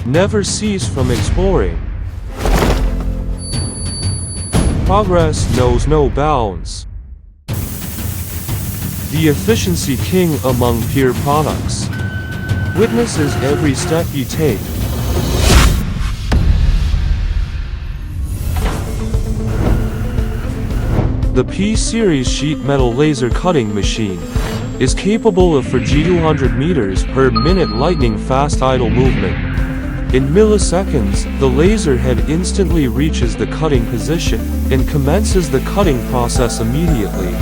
never cease from exploring. Progress knows no bounds. The efficiency king among peer products. Witnesses every step you take. The P-series sheet metal laser cutting machine is capable of 200 meters per minute lightning-fast idle movement. In milliseconds, the laser head instantly reaches the cutting position and commences the cutting process immediately.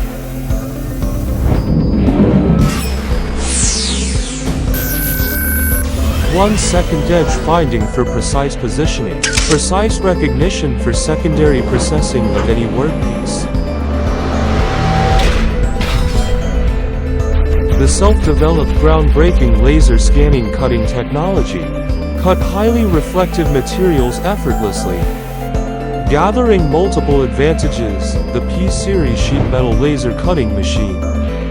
One-second edge finding for precise positioning, precise recognition for secondary processing of any workpiece. The self-developed groundbreaking laser scanning cutting technology cut highly reflective materials effortlessly. Gathering multiple advantages, the P-series sheet metal laser cutting machine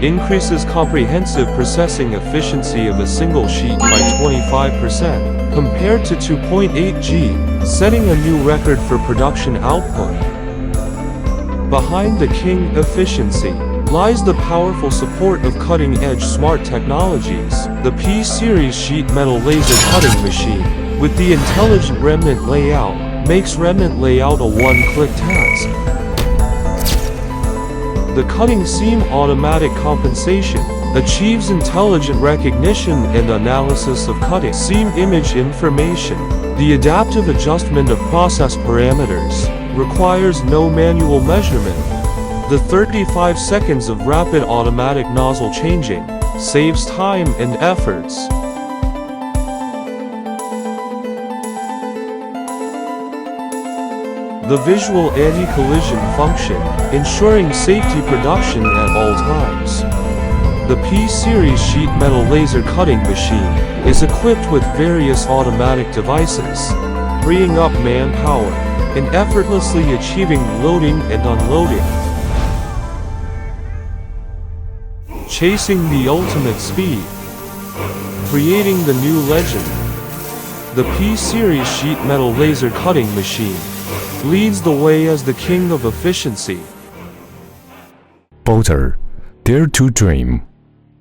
increases comprehensive processing efficiency of a single sheet by 25% compared to 2.8 G, setting a new record for production output. Behind the king efficiency lies the powerful support of cutting-edge smart technologies. The P-series sheet metal laser cutting machine, with the intelligent remnant layout, makes remnant layout a one-click task. The cutting seam automatic compensation achieves intelligent recognition and analysis of cutting seam image information. The adaptive adjustment of process parameters requires no manual measurement. The 35 seconds of rapid automatic nozzle changing saves time and efforts. The visual anti-collision function, ensuring safety production at all times. The P-series sheet metal laser cutting machine is equipped with various automatic devices, freeing up manpower and effortlessly achieving loading and unloading. Chasing the ultimate speed, creating the new legend. The P-series sheet metal laser cutting machine leads the way as the king of efficiency. Bodor, dare to dream.